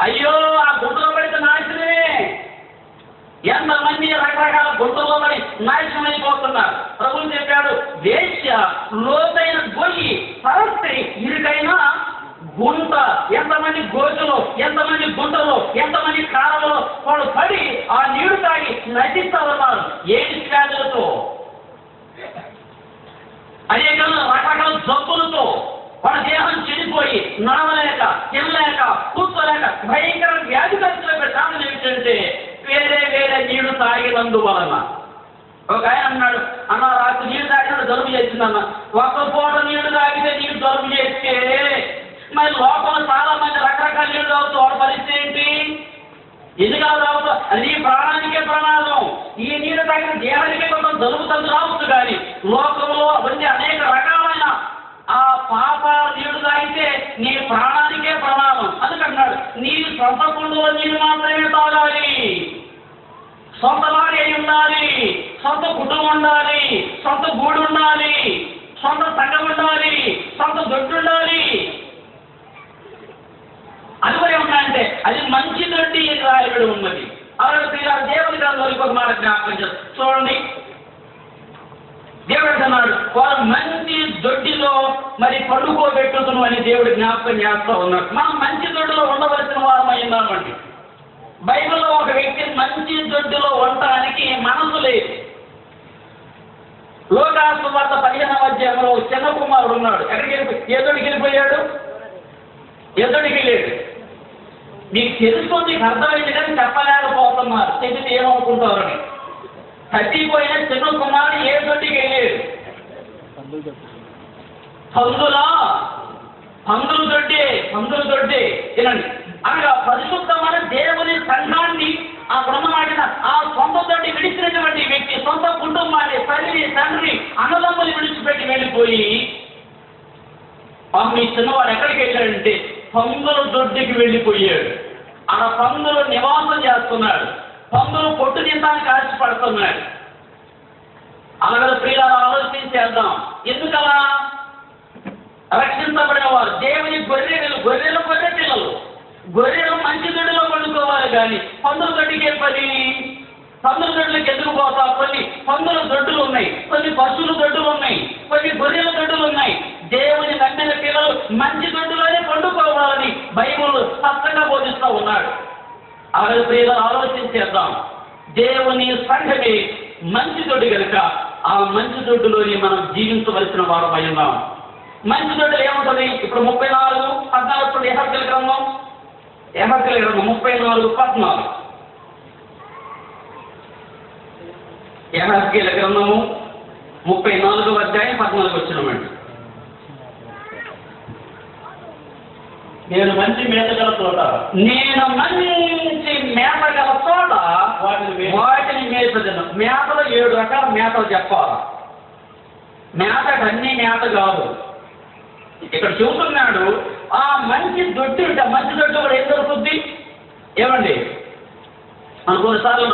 అయ్యో ఆ గుంటలో పడితే నాశనమే. ఎంతమంది రకరకాల గుంటలో పడి నాశనం అయిపోతున్నారు. ప్రభువు చెప్పాడు, వేశ్య లోతైన గొయ్యి, సరస్త్రి ఇరుకైన గుంట. ఎంతమంది గోతులు, ఎంతమంది గుంటలు, ఎంతమంది కాలంలో వాళ్ళు పడి ఆ నీరు తాగి నశిస్తూ ఉన్నారు. ఏది వ్యాధులతో. జబ్బులతో వాడి దేహం చెడిపోయి నడవలేక తినలేక కూర్చోలేక భయంకర వ్యాధిగ్రస్తులు కారణం ఏమిటంటే వేరే వేరే నీళ్లు తాగినందువలన. ఒక ఆయన అన్నాడు, అన్న రాత్రి నీళ్ళు తాగినట్టు జలుబు చేసిందన్న. ఒక పూట నీళ్లు తాగితే నీళ్ళు జలుబు చేస్తే మరి లోపల చాలా మంది రకరకాల నీళ్లు తాగుతూ వాడు పరిస్థితి ఏంటి? ఎందుకు తాగుతావు? అది నీ ప్రాణానికే ప్రమాదం. ఈ నీళ్ళు తాగిన దేహానికే కొంచెం జలుబు తందు రావచ్చు, కానీ లోకంలో అవన్నీ అనేక రకాలైన ఆ పాప నీళ్లు తాగితే నీ ప్రాణానికే ప్రమాదం. అందుకన్నాడు, నీ సొంత కుండలో నీళ్ళు మాత్రమే తాగాలి, సొంత భార్య ఉండాలి, సొంత కుటుంబం ఉండాలి, సొంత గూడు ఉండాలి, సొంత సంఘం ఉండాలి, సొంత దొడ్డు ఉండాలి. అది కూడా ఏమన్నాయంటే అది మంచి దొడ్డి రాయబడి ఉన్నది. అలాగే దేవుని గ్రంథంలో ఒక మాట జ్ఞాపకం చేస్తారు. చూడండి, దేవుడు అన్నాడు, వారు మంచి దొడ్డిలో మరి పడుకోబెట్టుతును అని దేవుడు జ్ఞాపకం చేస్తూ ఉన్నాడు. మనం మంచి దొడ్డిలో ఉండవలసిన వారం అయిందామండి. బైబిల్లో ఒక వ్యక్తి మంచి దొడ్డిలో ఉండటానికి మనసు లేదు. లోకాసు వార్త 15వ అధ్యాయంలో చిన్న కుమారుడు ఉన్నాడు. ఎక్కడికి వెళ్ళిపోయి ఎదుడికి వెళ్ళిపోయాడు? ఎదుడికి వెళ్ళాడు. మీకు తెలుసుకొని నీకు అర్థమైంది కానీ చెప్పలేకపోతున్నారు. చెబితే ఏమనుకుంటారని. తగ్గిపోయిన చిన్న కుమారుడు ఏ దొడ్డికి వెళ్ళాడు? పందుల దొడ్డి తినండి. అనగా పరిశుద్ధమైన దేవుని సంఘాన్ని ఆ బ్రహ్మమాడిన ఆ సొంత దొడ్డి విడిచినటువంటి వ్యక్తి సొంత కుటుంబాన్ని తల్లి తండ్రి అన్నదమ్ములు విడిచిపెట్టి వెళ్ళిపోయి మీ చిన్నవాడు ఎక్కడికి వెళ్ళాడంటే పందుల దొడ్డికి వెళ్ళిపోయాడు. ఆ పందులు నివాసం చేస్తున్నాడు. పందులు పొట్టు తినడానికి ఆశపడుతున్నాడు. అలాగే ప్రియులారా ఆలోచించేద్దాం. ఎందుకలా? రక్షించబడిన వారు దేవుని గొర్రెలు గొర్రె పిల్లలు. గొర్రెలు మంచి దొడ్డిలో పండుకోవాలి, కానీ పందుల దొడ్డికి ఏం పని? పందుల దొడ్లకు ఎందుకు పోతా? కొన్ని పందుల దొడ్డులు ఉన్నాయి, కొన్ని పశువుల దొడ్డులు ఉన్నాయి, కొన్ని గొర్రెల దొడ్డులు ఉన్నాయి. దేవుని నమ్మిన పిల్లలు మంచి దొడ్డులోనే పండుకోవాలని బైబిల్ స్పష్టంగా బోధిస్తూ ఉన్నాడు. అలాగే ప్రియులను ఆలోచించేద్దాం. దేవుని సంఘమే మంచి దొడ్డి కనుక ఆ మంచి దొడ్డులోని మనం జీవించవలసిన వారం అయి ఉన్నాం. మంచి దొడ్డులు ఏముంటుంది? ఇప్పుడు 34:14 యెహెజ్కేలు గ్రంథం 34:14 యెహెజ్కేలు గ్రంథము 34వ అధ్యాయం 14 వచ్చినమండి. నేను మంచి మేతగల చోట వాటిని మేతను. మేతలో 7 రకాల మేతలు చెప్పాలి. మేత అన్ని మేత కాదు. ఇక్కడ చూస్తున్నాడు ఆ మంచి దొడ్డి ఉంటే మంచి దొడ్డి కూడా ఏం దొరుకుద్ది? ఏమండి, మన కొన్నిసార్లు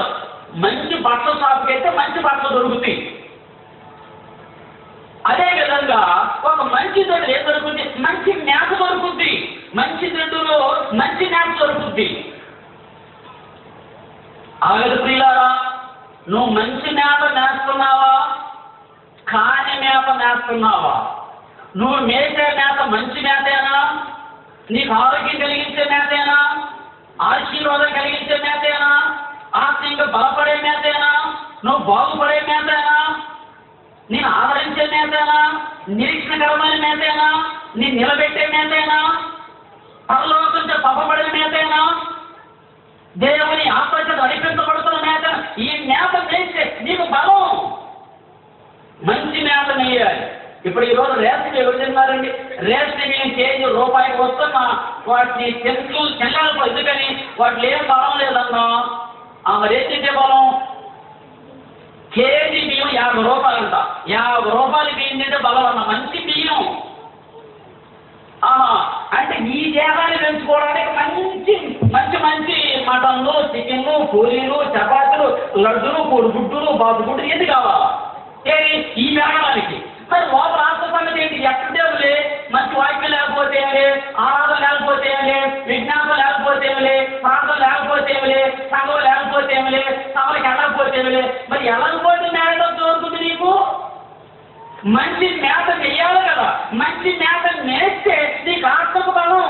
మంచి బట్టల షాప్కి అయితే మంచి బట్టలు దొరుకుతాయి. అదే విధంగా ఒక మంచి దొడ్డు ఏం దొరుకుతుంది? మంచి మేత దొరుకుద్ది. మంచి దొడ్డులో మంచి మేత దొరుకుద్ది. అలాగే ప్రియులారా, నువ్వు మంచి మేత మేస్తున్నావా, కాని మేత మేస్తున్నావా? నువ్వు మేసే మేత మంచి మేతేనా? నీకు ఆరోగ్యం కలిగించే మేతేనా? ఆశీర్వాదం కలిగించే మేతేనా? ఆర్థికంగా బలపడే మేతేనా? నువ్వు బాగుపడే మేతేనా? నేను ఆదరించే మేతేనా? నిరీక్షణకరమైన మేతేనా? నీ నిలబెట్టే మేతేనా? పరలోకంతో పంపబడే మేతేనా? దేవుని ఆత్మచేత నడిపించబడుతున్న మేత. ఈ మేత వేస్తే నీకు బలం. మంచి మేత వేయాలి. ఇప్పుడు ఈరోజు రేషన్ ఎవరు తిన్నారండి? రేషన్ కేజీ రూపాయికి వస్తున్నా వాటిని చెల్లాలి. ఎందుకని? వాటిలో ఏం బలం లేదన్నా. మరి ఏం తింటే బలం? కేజీ బియ్యం 50 రూపాయలంట. 50 రూపాయల బియ్యం తింటే బలం అన్న. మంచి బియ్యం. అంటే ఈ దేహాన్ని పెంచుకోవడానికి మంచి మంచి మంచి మటన్లు, చికెన్లు, పూరీలు, చపాతీలు, లడ్డులు, కోడిగుడ్డులు, బాదుగుడ్డు ఎన్ని కావాలా? ఈ వేగడానికి. మరి లోపల రాష్ట్ర సంగతి ఏంటి? ఎక్కడ దేవులే మంచి వాక్యం లేకపోతే ఏమిలే, ఆరాధన లేకపోతే ఏమిలే, విజ్ఞానం లేకపోతే ఏమిలే, ప్రాంతం లేకపోతే ఏమిలే, సంఘం లేకపోతే ఏమిలే, సభలకు వెళ్ళకపోతే ఏమిలే. మరి వెళ్ళకపోతే మేత దొరుకుతుంది నీకు. మంచి మేత వేయాలి కదా. మంచి మేత మేస్తే నీకు ఆత్మకు బలం.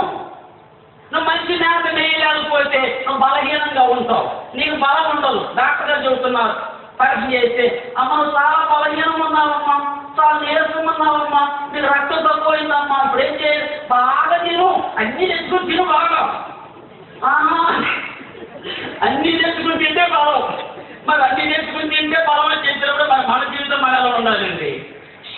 నువ్వు మంచి మేత వేయలేకపోతే నువ్వు బలహీనంగా ఉంటావు. నీకు బలం ఉండదు. డాక్టర్ గారు చెబుతున్నారు, పరీక్ష చేస్తే అమ్మ నువ్వు చాలా బలహీనంగా ఉన్నావమ్మా, చాలా నీరసంగా ఉన్నావమ్మా, నీకు రక్తం తక్కువ అయిపోయిందమ్మా, ఇప్పుడు ఏం చేయాలి? బాగా తిను, అన్నీ తెచ్చుకుని తిను బాగా. అన్నీ తెచ్చుకుని తింటే బలం. మరి అన్నీ తెచ్చుకుని తింటే బలం అని చెప్పినప్పుడు మరి మన జీవితం మన ఎలా ఉండాలండి?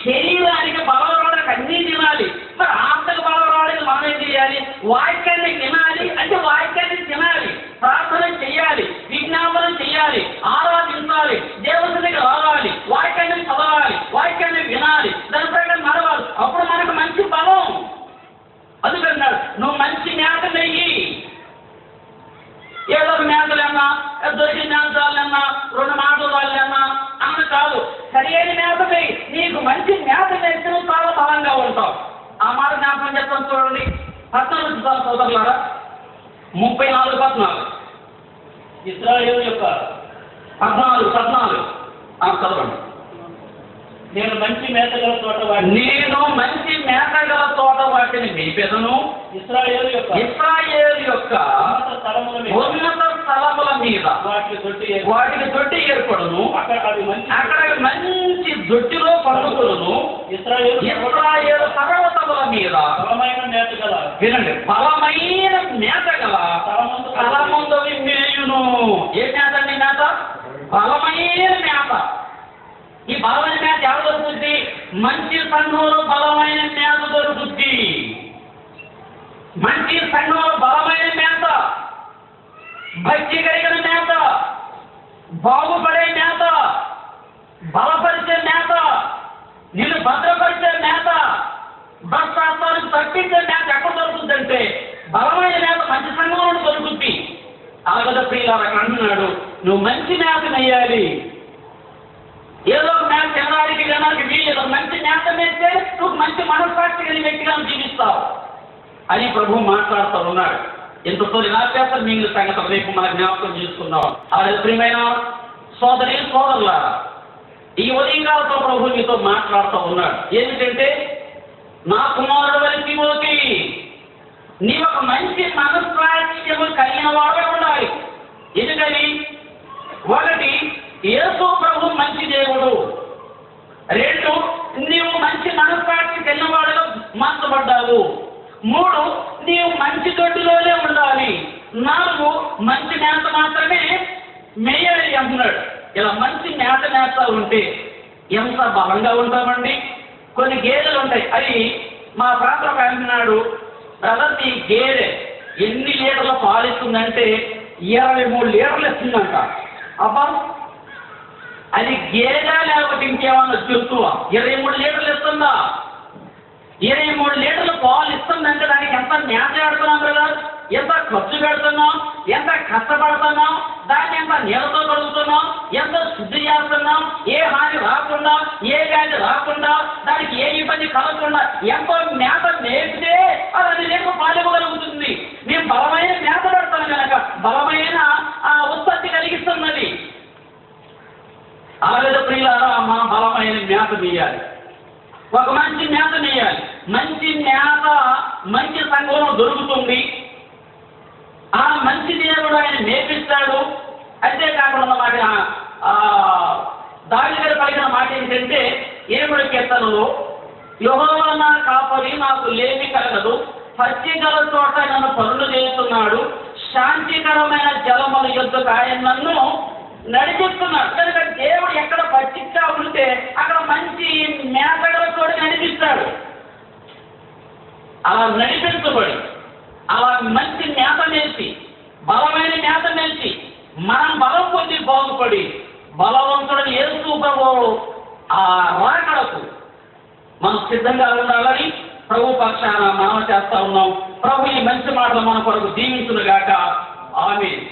శరీరానికి బలం రావడానికి అన్నీ తినాలి. మరి ఆత్మకు బలం రావడానికి మనం ఏం చేయాలి? వాక్యాన్ని వినాలి, అంటే వాక్యాన్ని తినాలి, ప్రార్థన చేయాలి, విజ్ఞాపనం చేయాలి, ఆరాధించాలి, దేవునికి రావాలి, వాక్యాన్ని చదవాలి, వాక్యాన్ని వినాలి, దాని ప్రకారం నడవాలి. అప్పుడు మనకు మంచి బలం. అందుకన్నాడు నువ్వు మంచి మేత నెయ్యి. ఏదో ఒక మేతలేనా, దొరికిన మేతాలన్నా, 2 మాటలు వాళ్ళన్నా అన్న కాదు. సరి అయిన మేత నెయ్యి. నీకు మంచి మేత వేస్తే నువ్వు చాలా బలంగా ఉంటావు. ఆ మాట జ్ఞాపకం చెప్తాను చూడండి. 14 సోదరులారా, 34:14. ఇశ్రాయేలు యొక్క 14 చదవండి. నేను మంచి మేతగల తోట వాటిని మేపెదను. ఇశ్రాయేలు యొక్క ఉన్నత స్థలముల మీద వాటికి దొడ్డి ఏర్పడును. అక్కడ మంచి దొడ్డిలో పండుగలను. ఇశ్రాయేలు పర్వతముల మీద బలమైన మేతగల, వినండి, బలమైన మేతగల స్థలముందవి మేయును. ఏ మేత అండి? మేత, బలమైన మేత. ఈ బలమైన మేత ఎవరు దొరుకుద్ది? మంచి సంఘంలో బలమైన మేత దొరుకుద్ది. మంచి సంఘంలో బలమైన మేత, భక్తి కలిగిన మేత, బాగుపడే మేత, బలపరిచే మేత, నిన్ను భద్రపరిచే మేత, భ్రష్టాచారానికి తప్పించే మేత ఎక్కడ దొరుకుతుందంటే బలమైన మేత మంచి సంఘంలో దొరుకుద్ది. అలాగ ప్రియులారా అంటున్నాడు, నువ్వు మంచి మేత నెయ్యాలి. ఏదో మేత తినడానికి వీళ్ళు మంచి మేత వేస్తే నువ్వు మంచి మనస్సాక్షి కలిగిన వ్యక్తిగా జీవిస్తావు అని ప్రభు మాట్లాడుతూ ఉన్నాడు. ఇంతతో నిరాశ మిగిలిన సంగతి రేపు మన జ్ఞాపకం చేసుకుందాం. అలాగే ప్రియమైన సోదరులారా, ఈ ఉదయంకాలతో ప్రభు మీతో మాట్లాడుతూ ఉన్నాడు. ఏమిటంటే, నా కుమారుడు అని తిమోతి, నీ ఒక మంచి మనస్సాక్ష్యము కలిగిన వాడే ఉండాలి. ఎందుకని? 1, యేసు ప్రభు మంచి దేవుడు. 2, నీవు మంచి మనస్సాక్షి కలిగిన వాడుగా మార్చబడ్డావు. 3, నీవు మంచి దొడ్డిలోనే ఉండాలి. 4, మంచి మేత మాత్రమే మేయాలి అంటున్నాడు. ఇలా మంచి మేత ఉంటే ఎంత బలంగా ఉంటామండి. కొన్ని గేదెలు ఉంటాయి, అవి మా ప్రాంతంలో అంటున్నాడు, బ్రదర్ ఈ గేదె ఎన్ని లీటర్ల పాలు ఇస్తుందంటే 23 లీటర్లు ఇస్తుందంట. అబ్బా, అది గేదె లేకపోతే ఇంకేమన్నా జంతువా? 23 లీటర్లు ఇస్తుందా? 23 లీటర్లు పాలు ఇస్తుందంటే దానికి ఎంత మేత పెడుతున్నాం కదా, ఎంత ఖర్చు పెడుతున్నాం, ఎంత కష్టపడుతున్నాం, దాన్ని ఎంత నీళ్ళతో కడుగుతున్నాం, ఎంత శుద్ధి చేస్తున్నాం, ఏ హాని రాకుండా, ఏ వ్యాధి రాకుండా, దానికి ఏ ఇబ్బంది కలగకుండా ఎంతో మేత మేపితే అది రేపు పాలివ్వగలుగుతుంది. మేము బలమైన మేత పెడతాం కనుక బలమైన ఉత్పత్తి కలిగిస్తున్నది. అలాగే ప్రియులారా, మా బలమైన మేత వేయాలి. ఒక మంచి మేత వేయాలి. మంచి మేత మంచి సంఘంలో దొరుకుతుంది. ఆ మంచి దేవుడు ఆయన మేపిస్తాడు. అంతేకాకుండా మాట దావీదు గారు పలికిన మాట ఏంటంటే 7వ కీర్తనలో, యెహోవా నా కాపరి, నాకు లేమి కలగదు, పచ్చిగల చోట నన్ను పనులు చేస్తున్నాడు, శాంతికరమైన జలముల యొద్దకు ఆయన నన్ను నడిపిస్తున్నాడు. కనుక దేవుడు ఎక్కడ పచ్చిగా ఉంటే అక్కడ మంచి మేతగల చోట నడిపిస్తాడు. అలా నడిపించబడి, అలా మంచి మేత నేర్చి, బలమైన మేత నేర్చి, మనం బలం పొంది బాగుపడి బలవంతుడని యేసు ప్రభువు ఆ రాకడకు మనం సిద్ధంగా ఉండాలని ప్రభు పక్షాన మనం చేస్తా ఉన్నాం. ప్రభు ఈ మంచి మాటలు మన కొరకు దీవించునుగాక. ఆమేన్.